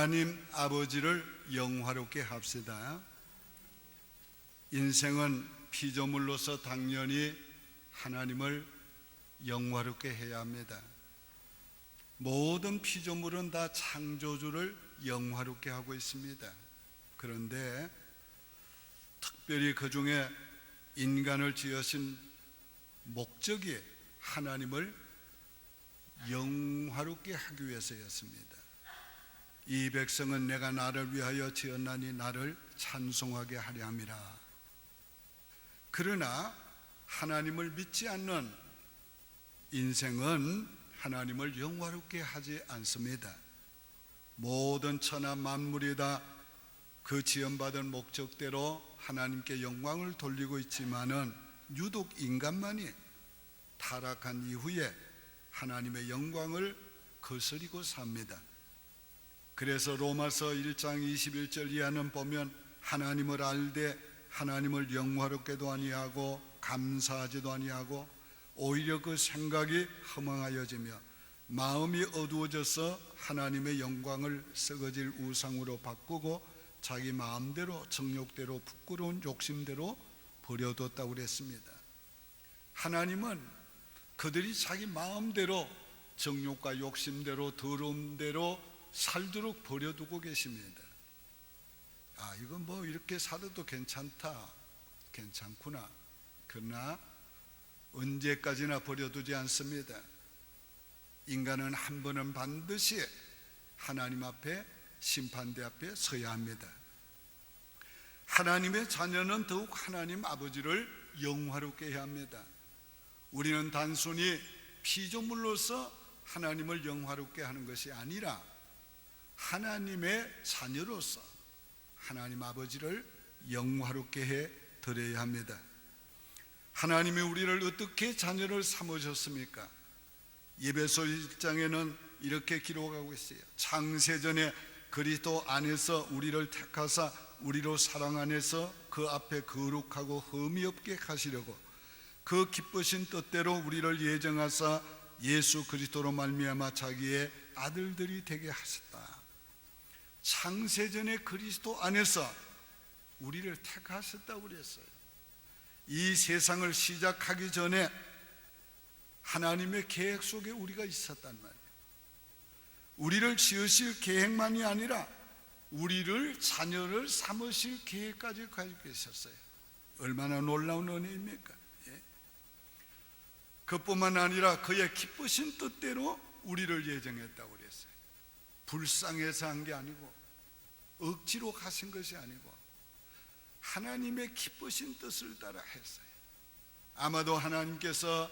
하나님 아버지를 영화롭게 합시다. 인생은 피조물로서 당연히 하나님을 영화롭게 해야 합니다. 모든 피조물은 다 창조주를 영화롭게 하고 있습니다. 그런데 특별히 그 중에 인간을 지으신 목적이 하나님을 영화롭게 하기 위해서였습니다. 이 백성은 내가 나를 위하여 지었나니 나를 찬송하게 하려 함이라. 그러나 하나님을 믿지 않는 인생은 하나님을 영화롭게 하지 않습니다. 모든 천하 만물이 다 그 지음받은 목적대로 하나님께 영광을 돌리고 있지만은 유독 인간만이 타락한 이후에 하나님의 영광을 거스리고 삽니다. 그래서 로마서 1장 21절 이하는 보면 하나님을 알되 하나님을 영화롭게도 아니하고 감사하지도 아니하고 오히려 그 생각이 허망하여지며 마음이 어두워져서 하나님의 영광을 썩어질 우상으로 바꾸고 자기 마음대로 정욕대로 부끄러운 욕심대로 버려뒀다고 그랬습니다. 하나님은 그들이 자기 마음대로 정욕과 욕심대로 더러움대로 살도록 버려두고 계십니다. 이건 뭐 이렇게 살아도 괜찮구나. 그러나 언제까지나 버려두지 않습니다. 인간은 한 번은 반드시 하나님 앞에 심판대 앞에 서야 합니다. 하나님의 자녀는 더욱 하나님 아버지를 영화롭게 해야 합니다. 우리는 단순히 피조물로서 하나님을 영화롭게 하는 것이 아니라 하나님의 자녀로서 하나님 아버지를 영화롭게 해 드려야 합니다. 하나님이 우리를 어떻게 자녀를 삼으셨습니까? 에베소 1장에는 이렇게 기록하고 있어요. 창세전에 그리스도 안에서 우리를 택하사 우리로 사랑 안에서 그 앞에 거룩하고 흠이 없게 하시려고 그 기쁘신 뜻대로 우리를 예정하사 예수 그리스도로 말미암아 자기의 아들들이 되게 하셨다. 창세전에 그리스도 안에서 우리를 택하셨다고 그랬어요. 이 세상을 시작하기 전에 하나님의 계획 속에 우리가 있었단 말이에요. 우리를 지으실 계획만이 아니라 우리를 자녀를 삼으실 계획까지 가지고 계셨어요. 얼마나 놀라운 은혜입니까? 그뿐만 아니라 그의 기쁘신 뜻대로 우리를 예정했다고 그랬어요. 불쌍해서 한 게 아니고 억지로 하신 것이 아니고 하나님의 기쁘신 뜻을 따라 했어요. 아마도 하나님께서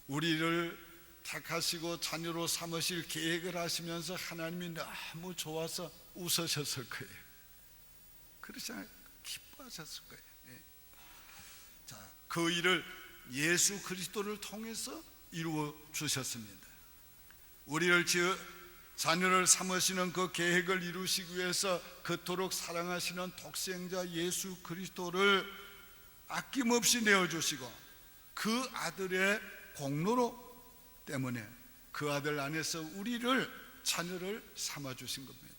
우리를 택하시고 자녀로 삼으실 계획을 하시면서 하나님이 너무 좋아서 웃으셨을 거예요. 그렇지 않아요? 기뻐하셨을 거예요. 그 일을 예수 그리스도를 통해서 이루어 주셨습니다. 우리를 자녀를 삼으시는 그 계획을 이루시기 위해서 그토록 사랑하시는 독생자 예수 그리스도를 아낌없이 내어주시고 그 아들의 공로로 때문에 그 아들 안에서 우리를 자녀를 삼아주신 겁니다.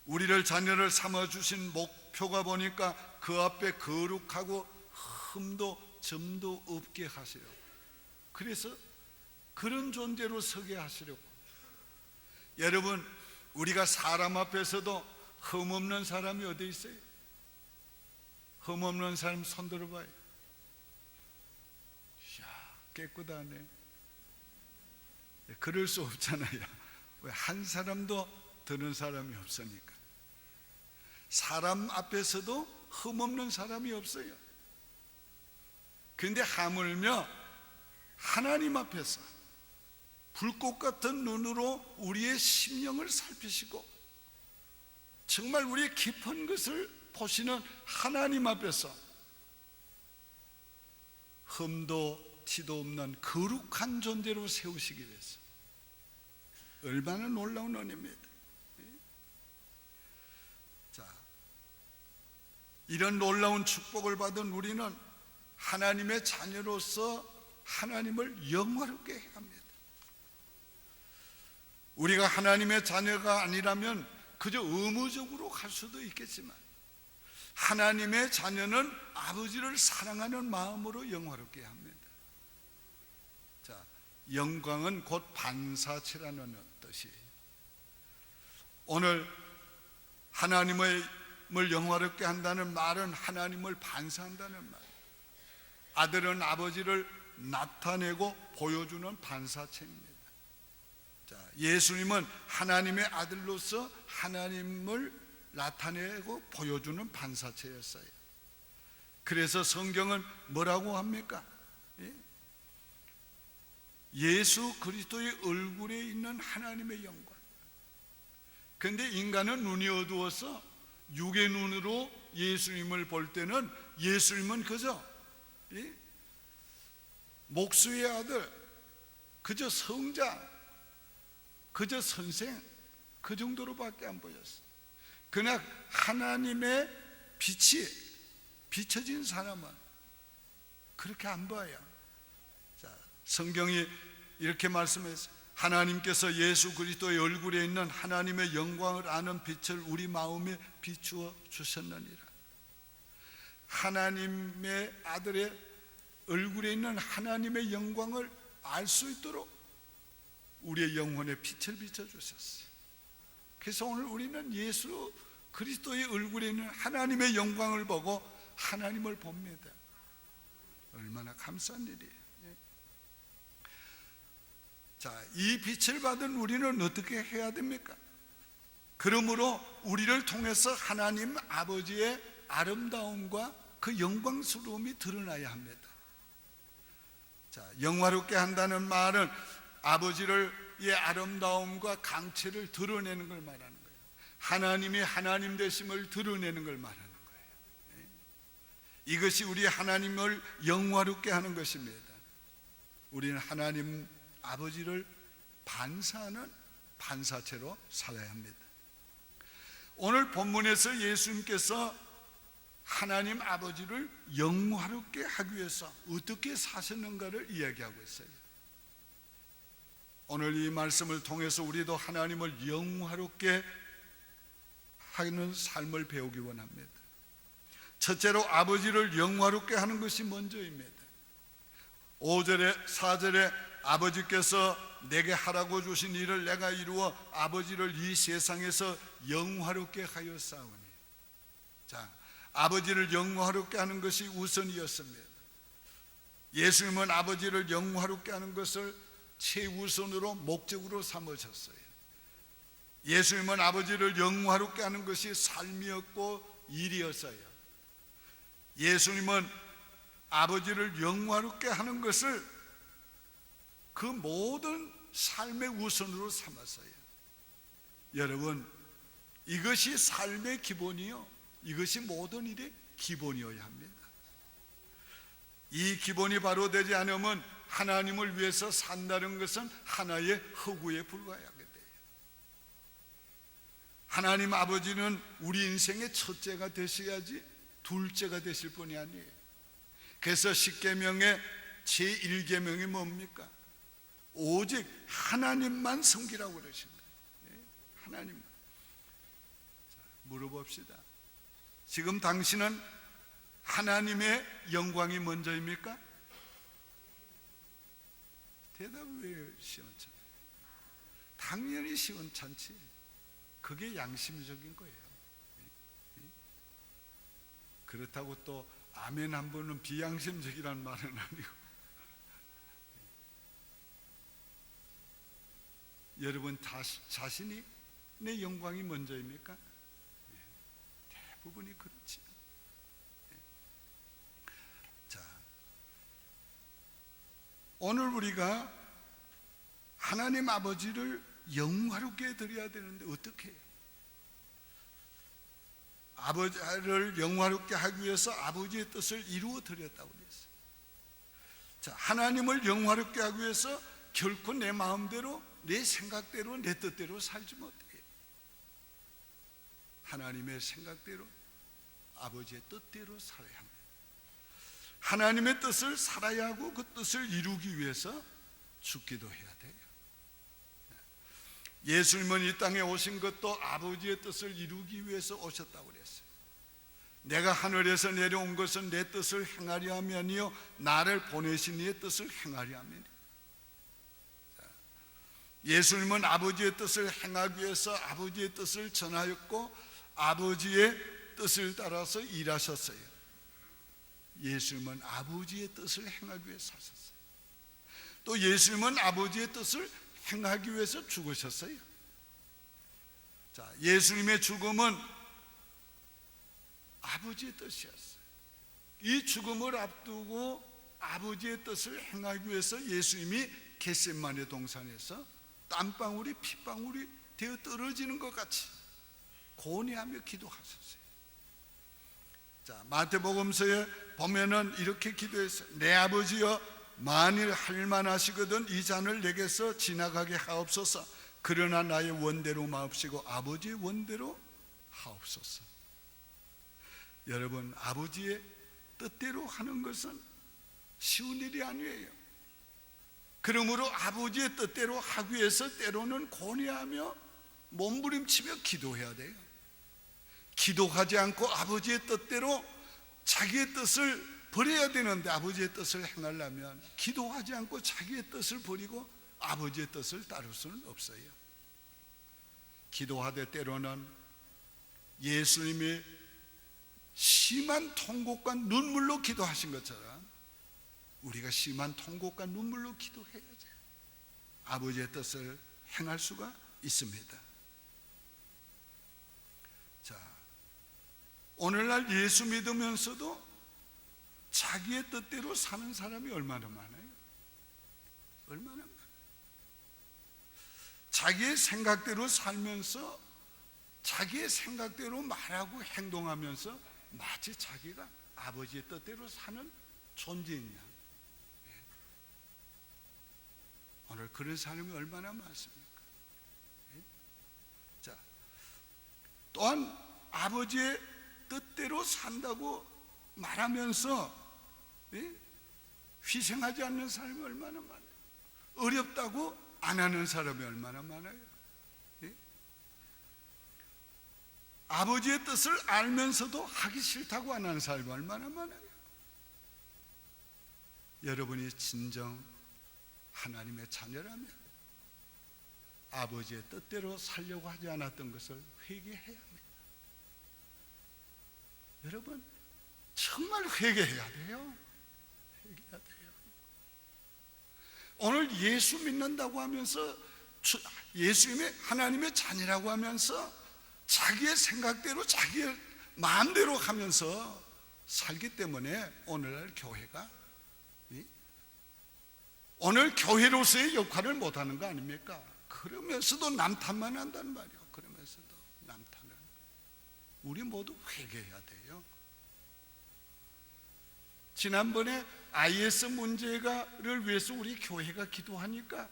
우리를 자녀를 삼아주신 목표가 보니까 그 앞에 거룩하고 흠도 점도 없게 하시려고, 그래서 그런 존재로 서게 하시려고. 여러분, 우리가 사람 앞에서도 흠 없는 사람이 어디 있어요? 흠 없는 사람 손 들어봐요. 깨끗하네. 그럴 수 없잖아요. 왜? 한 사람도 드는 사람이 없으니까. 사람 앞에서도 흠 없는 사람이 없어요. 그런데 하물며 하나님 앞에서 불꽃 같은 눈으로 우리의 심령을 살피시고 정말 우리의 깊은 것을 보시는 하나님 앞에서 흠도 티도 없는 거룩한 존재로 세우시기 위해서 얼마나 놀라운 은혜입니다. 이런 놀라운 축복을 받은 우리는 하나님의 자녀로서 하나님을 영화롭게 해야 합니다. 우리가 하나님의 자녀가 아니라면 그저 의무적으로 갈 수도 있겠지만, 하나님의 자녀는 아버지를 사랑하는 마음으로 영화롭게 합니다. 자, 영광은 곧 반사체라는 뜻이, 오늘 하나님을 영화롭게 한다는 말은 하나님을 반사한다는 말. 아들은 아버지를 나타내고 보여주는 반사체입니다. 자, 예수님은 하나님의 아들로서 하나님을 나타내고 보여주는 반사체였어요. 그래서 성경은 뭐라고 합니까? 예수 그리스도의 얼굴에 있는 하나님의 영광. 그런데 인간은 눈이 어두워서 육의 눈으로 예수님을 볼 때는 예수님은 그저 목수의 아들, 그저 성자, 그저 선생, 그 정도로밖에 안 보였어. 그러나 하나님의 빛이 비춰진 사람은 그렇게 안 보여요. 자, 성경이 이렇게 말씀했어요. 하나님께서 예수 그리스도의 얼굴에 있는 하나님의 영광을 아는 빛을 우리 마음에 비추어 주셨느니라. 하나님의 아들의 얼굴에 있는 하나님의 영광을 알 수 있도록 우리의 영혼에 빛을 비춰주셨어요. 그래서 오늘 우리는 예수 그리스도의 얼굴에 있는 하나님의 영광을 보고 하나님을 봅니다. 얼마나 감사한 일이에요. 자, 이 빛을 받은 우리는 어떻게 해야 됩니까? 그러므로 우리를 통해서 하나님 아버지의 아름다움과 그 영광스러움이 드러나야 합니다. 자, 영화롭게 한다는 말은 아버지의 아름다움과 강체를 드러내는 걸 말하는 거예요. 하나님이 하나님 되심을 드러내는 걸 말하는 거예요. 이것이 우리 하나님을 영화롭게 하는 것입니다. 우리는 하나님 아버지를 반사하는 반사체로 살아야 합니다. 오늘 본문에서 예수님께서 하나님 아버지를 영화롭게 하기 위해서 어떻게 사셨는가를 이야기하고 있어요. 오늘 이 말씀을 통해서 우리도 하나님을 영화롭게 하는 삶을 배우기 원합니다. 첫째로 아버지를 영화롭게 하는 것이 먼저입니다. 5절에 4절에 아버지께서 내게 하라고 주신 일을 내가 이루어 아버지를 이 세상에서 영화롭게 하였사오니. 자, 아버지를 영화롭게 하는 것이 우선이었습니다. 예수님은 아버지를 영화롭게 하는 것을 최우선으로 목적으로 삼으셨어요. 예수님은 아버지를 영화롭게 하는 것이 삶이었고 일이었어요. 예수님은 아버지를 영화롭게 하는 것을 그 모든 삶의 우선으로 삼았어요. 여러분, 이것이 삶의 기본이요, 이것이 모든 일의 기본이어야 합니다. 이 기본이 바로 되지 않으면 하나님을 위해서 산다는 것은 하나의 허구에 불과하게 돼요. 하나님 아버지는 우리 인생의 첫째가 되셔야지 둘째가 되실 분이 아니에요. 그래서 십계명의 제1계명이 뭡니까? 오직 하나님만 섬기라고 그러십니다. 하나님만. 자, 물어봅시다. 지금 당신은 하나님의 영광이 먼저입니까? 대답이 왜 시원찮아요? 당연히 시원찮지. 그게 양심적인 거예요. 그렇다고 또 아멘 한 번은 비양심적이란 말은 아니고. 여러분 자신이 내 영광이 먼저입니까? 대부분이 그렇지. 자, 오늘 우리가 하나님 아버지를 영화롭게 드려야 되는데 어떻게 해요? 아버지를 영화롭게 하기 위해서 아버지의 뜻을 이루어 드렸다고 그랬어요. 자, 하나님을 영화롭게 하기 위해서 결코 내 마음대로, 내 생각대로, 내 뜻대로 살지 못해요. 하나님의 생각대로, 아버지의 뜻대로 살아야 합니다. 하나님의 뜻을 살아야 하고 그 뜻을 이루기 위해서 죽기도 해야 돼요. 예수님은 이 땅에 오신 것도 아버지의 뜻을 이루기 위해서 오셨다고 그랬어요. 내가 하늘에서 내려온 것은 내 뜻을 행하려 함이요 나를 보내신 이의 뜻을 행하려 함이니. 예수님은 아버지의 뜻을 행하기 위해서 아버지의 뜻을 전하였고 아버지의 뜻을 따라서 일하셨어요. 예수님은 아버지의 뜻을 행하기 위해서 사셨어요. 또 예수님은 아버지의 뜻을 행하기 위해서 죽으셨어요. 자, 예수님의 죽음은 아버지의 뜻이었어요. 이 죽음을 앞두고 아버지의 뜻을 행하기 위해서 예수님이 겟세마네 동산에서 땀방울이 핏방울이 되어 떨어지는 것 같이 고뇌하며 기도하셨어요. 자, 마태복음서에 보면은 이렇게 기도했어요. 내 아버지여, 만일 할만하시거든 이 잔을 내게서 지나가게 하옵소서. 그러나 나의 원대로 마옵시고 아버지의 원대로 하옵소서. 여러분, 아버지의 뜻대로 하는 것은 쉬운 일이 아니에요. 그러므로 아버지의 뜻대로 하기 위해서 때로는 고뇌하며 몸부림치며 기도해야 돼요. 기도하지 않고 아버지의 뜻대로 자기의 뜻을 버려야 되는데, 아버지의 뜻을 행하려면 기도하지 않고 자기의 뜻을 버리고 아버지의 뜻을 따를 수는 없어요. 기도하되 때로는 예수님이 심한 통곡과 눈물로 기도하신 것처럼 우리가 심한 통곡과 눈물로 기도해야죠. 아버지의 뜻을 행할 수가 있습니다. 자, 오늘날 예수 믿으면서도 자기의 뜻대로 사는 사람이 얼마나 많아요? 얼마나 많아요? 자기의 생각대로 살면서 자기의 생각대로 말하고 행동하면서 마치 자기가 아버지의 뜻대로 사는 존재이냐. 오늘 그런 사람이 얼마나 많습니까? 자, 또한 아버지의 뜻대로 산다고 말하면서 희생하지 않는 사람이 얼마나 많아요. 어렵다고 안 하는 사람이 얼마나 많아요. 아버지의 뜻을 알면서도 하기 싫다고 안 하는 사람이 얼마나 많아요. 여러분이 진정 하나님의 자녀라면 아버지의 뜻대로 살려고 하지 않았던 것을 회개해야 합니다. 여러분, 정말 회개해야 돼요. 회개해야 돼요. 오늘 예수 믿는다고 하면서, 예수님의 하나님의 자녀라고 하면서 자기의 생각대로 자기의 마음대로 하면서 살기 때문에 오늘날 교회가, 오늘 교회로서의 역할을 못하는 거 아닙니까? 그러면서도 남탓만 한다는 말이에요. 그러면서도 남탓을. 우리 모두 회개해야 돼요. 지난번에 IS 문제를 위해서 우리 교회가 기도하니까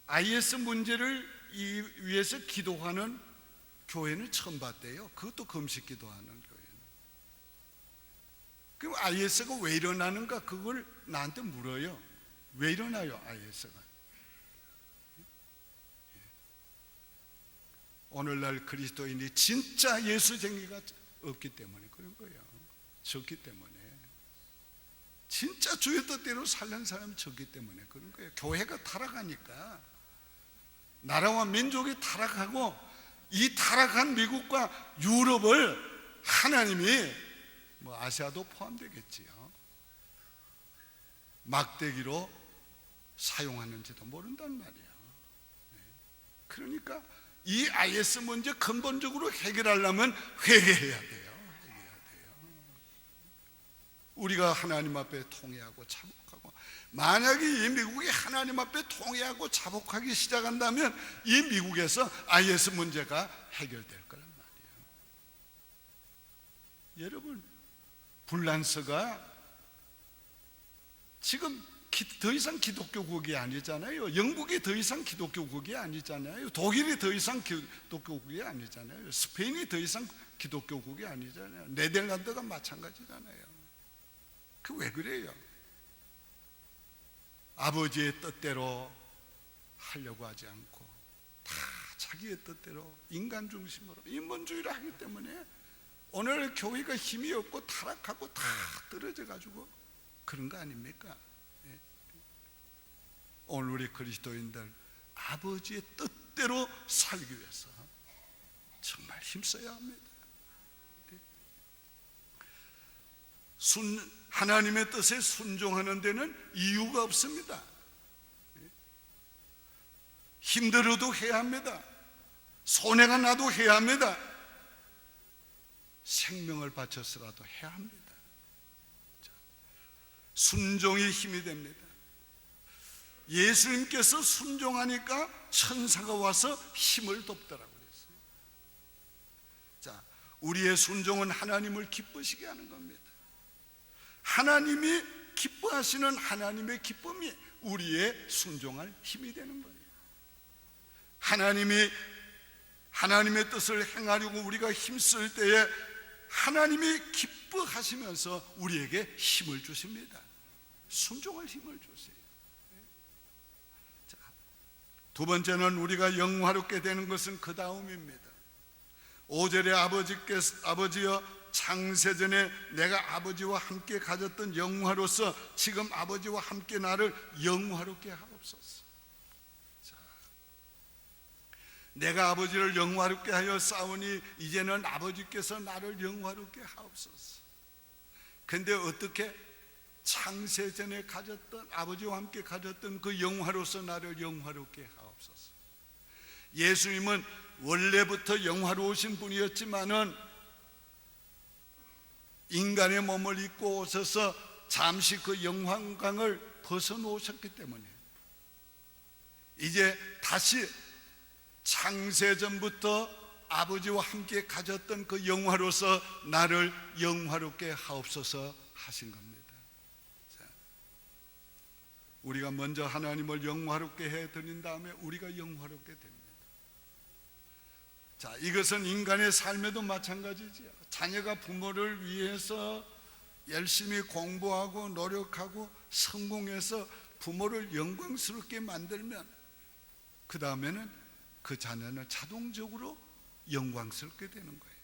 IS 문제를 위해서 기도하는 교회는 처음 봤대요. 그것도 금식 기도하는 교회는. 그럼 IS가 왜 일어나는가, 그걸 나한테 물어요. 왜 일어나요, IS가? 오늘날 그리스도인이 진짜 예수쟁이가 없기 때문에 그런 거예요. 적기 때문에. 진짜 주의 뜻대로 살는 사람이 적기 때문에 그런 거예요. 교회가 타락하니까, 나라와 민족이 타락하고, 이 타락한 미국과 유럽을 하나님이, 아시아도 포함되겠지요, 막대기로 사용하는지도 모른단 말이에요. 그러니까 이 IS 문제 근본적으로 해결하려면 회개해야 돼요. 회개해야 돼요. 우리가 하나님 앞에 통회하고 자복하고, 만약에 이 미국이 하나님 앞에 통회하고 자복하기 시작한다면 이 미국에서 IS 문제가 해결될 거란 말이에요. 여러분, 불란서가 지금 더 이상 기독교국이 아니잖아요. 영국이 더 이상 기독교국이 아니잖아요. 독일이 더 이상 기독교국이 아니잖아요. 스페인이 더 이상 기독교국이 아니잖아요. 네덜란드가 마찬가지잖아요. 그 왜 그래요? 아버지의 뜻대로 하려고 하지 않고 자기의 뜻대로 인간 중심으로 인본주의를 하기 때문에 오늘 교회가 힘이 없고 타락하고 다 떨어져 가지고 그런 거 아닙니까? 예. 오늘 우리 그리스도인들 아버지의 뜻대로 살기 위해서 정말 힘써야 합니다. 하나님의 뜻에 순종하는 데는 이유가 없습니다. 힘들어도 해야 합니다. 손해가 나도 해야 합니다. 생명을 바쳐서라도 해야 합니다. 순종이 힘이 됩니다. 예수님께서 순종하니까 천사가 와서 힘을 돕더라고요. 자, 우리의 순종은 하나님을 기쁘시게 하는 겁니다. 하나님이 기뻐하시는 하나님의 기쁨이 우리의 순종할 힘이 되는 거예요. 하나님의 뜻을 행하려고 우리가 힘쓸 때에 하나님이 기뻐하시면서 우리에게 힘을 주십니다. 순종할 힘을 주세요. 자, 두 번째는 우리가 영화롭게 되는 것은 그 다음입니다. 5절에 아버지여 창세전에 내가 아버지와 함께 가졌던 영화로서 지금 아버지와 함께 나를 영화롭게 하옵소서. 자, 내가 아버지를 영화롭게 하여 싸우니 이제는 아버지께서 나를 영화롭게 하옵소서. 근데 어떻게 창세전에 가졌던 아버지와 함께 가졌던 그 영화로서 나를 영화롭게 하옵소서. 예수님은 원래부터 영화로우신 분이었지만은 인간의 몸을 입고 오셔서 잠시 그 영광을 벗어놓으셨기 때문에 이제 다시 창세전부터 아버지와 함께 가졌던 그 영화로서 나를 영화롭게 하옵소서 하신 겁니다. 자, 우리가 먼저 하나님을 영화롭게 해드린 다음에 우리가 영화롭게 됩니다. 자, 이것은 인간의 삶에도 마찬가지지요. 자녀가 부모를 위해서 열심히 공부하고 노력하고 성공해서 부모를 영광스럽게 만들면 그 다음에는 그 자녀는 자동적으로 영광스럽게 되는 거예요.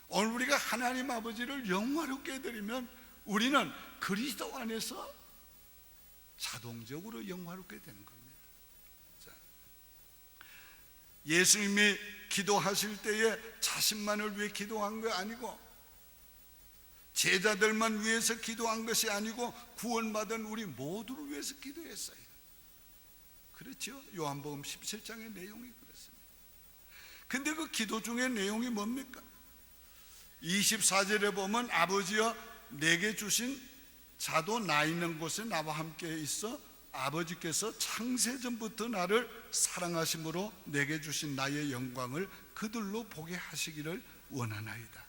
오늘 우리가 하나님 아버지를 영화롭게 해드리면 우리는 그리스도 안에서 자동적으로 영화롭게 되는 겁니다. 자, 예수님이 기도하실 때에 자신만을 위해 기도한 거 아니고 제자들만 위해서 기도한 것이 아니고 구원받은 우리 모두를 위해서 기도했어요. 그렇죠? 요한복음 17장의 내용이 그렇습니다. 근데 그 기도 중에 내용이 뭡니까? 24절에 보면 아버지여 내게 주신 자도 나 있는 곳에 나와 함께 있어 아버지께서 창세전부터 나를 사랑하심으로 내게 주신 나의 영광을 그들로 보게 하시기를 원하나이다.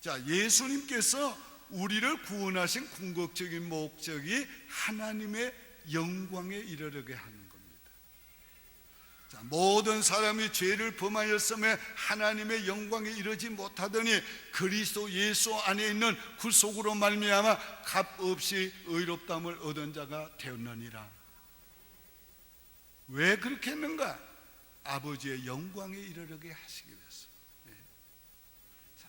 자, 예수님께서 우리를 구원하신 궁극적인 목적이 하나님의 영광에 이르게 하는 겁니다. 자, 모든 사람이 죄를 범하였음에 하나님의 영광에 이르지 못하더니 그리스도 예수 안에 있는 구속으로 말미암아 값없이 의롭다함을 얻은 자가 되었느니라. 왜 그렇게 했는가? 아버지의 영광에 이르게 하시기 위해서. 자,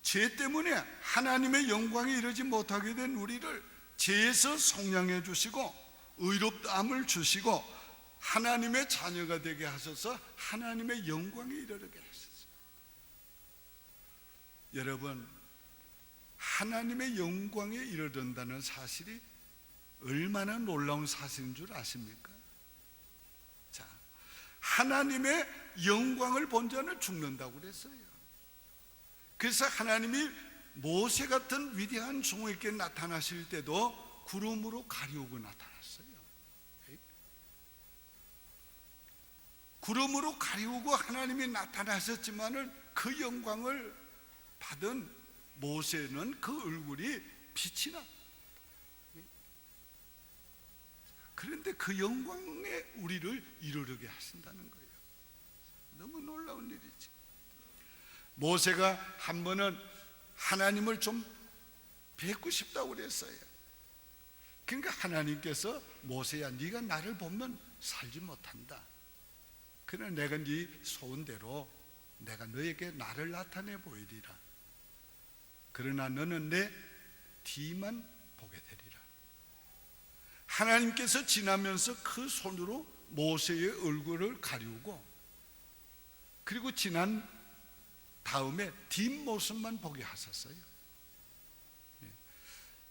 죄 때문에 하나님의 영광에 이르지 못하게 된 우리를 죄에서 속량해 주시고 의롭다함을 주시고 하나님의 자녀가 되게 하셔서 하나님의 영광에 이르게 하셨어요. 여러분, 하나님의 영광에 이르른다는 사실이 얼마나 놀라운 사실인 줄 아십니까? 자, 하나님의 영광을 본 자는 죽는다고 그랬어요. 그래서 하나님이 모세 같은 위대한 종에게 나타나실 때도 구름으로 가리우고 나타났어요. 구름으로 가리우고 하나님이 나타나셨지만은 그 영광을 받은 모세는 그 얼굴이 빛이 나. 그런데 그 영광에 우리를 이르게 하신다는 거예요. 너무 놀라운 일이지. 모세가 한 번은 하나님을 좀 뵙고 싶다고 그랬어요. 그러니까 하나님께서 모세야 네가 나를 보면 살지 못한다. 그러나 내가 네 소원대로 내가 너에게 나를 나타내 보이리라. 그러나 너는 내 뒤만 보게 되리라. 하나님께서 지나면서 그 손으로 모세의 얼굴을 가리우고, 그리고 지난 다음에 뒷모습만 보게 하셨어요.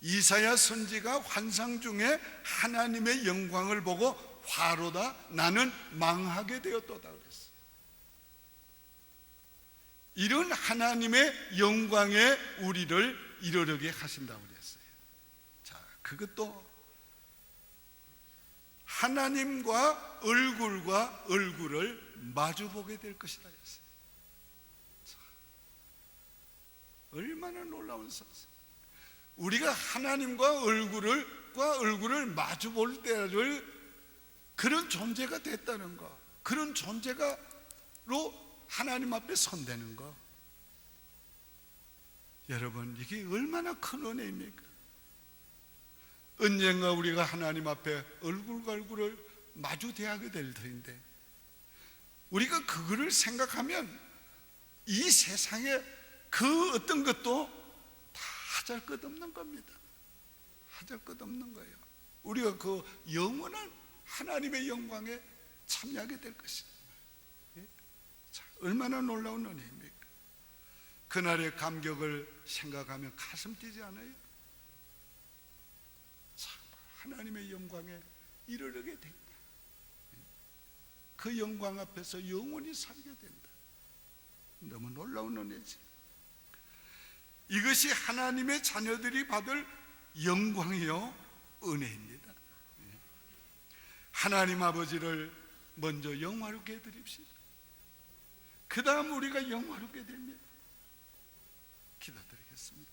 이사야 선지가 환상 중에 하나님의 영광을 보고 화로다, 나는 망하게 되었도다 그랬어요. 이런 하나님의 영광에 우리를 이르르게 하신다고 그랬어요. 자, 그것도 하나님과 얼굴을 마주보게 될 것이다 했어요. 자, 얼마나 놀라운 사실. 우리가 하나님과 얼굴을 마주볼 때를 그런 존재가 됐다는 거, 그런 존재가로 하나님 앞에 선대는 거, 여러분 이게 얼마나 큰 은혜입니까? 언젠가 우리가 하나님 앞에 얼굴과 얼굴을 마주 대하게 될 터인데, 우리가 그거를 생각하면 이 세상에 그 어떤 것도 다 하잘 것 없는 겁니다. 하잘 것 없는 거예요. 우리가 그 영원한 하나님의 영광에 참여하게 될 것입니다. 자, 얼마나 놀라운 은혜입니까? 그날의 감격을 생각하면 가슴 뛰지 않아요? 참, 하나님의 영광에 이르게 된다. 그 영광 앞에서 영원히 살게 된다. 너무 놀라운 은혜지. 이것이 하나님의 자녀들이 받을 영광이요 은혜입니다. 하나님 아버지를 먼저 영화롭게 해드립시다. 그 다음 우리가 영화롭게 됩니다. 기도드리겠습니다.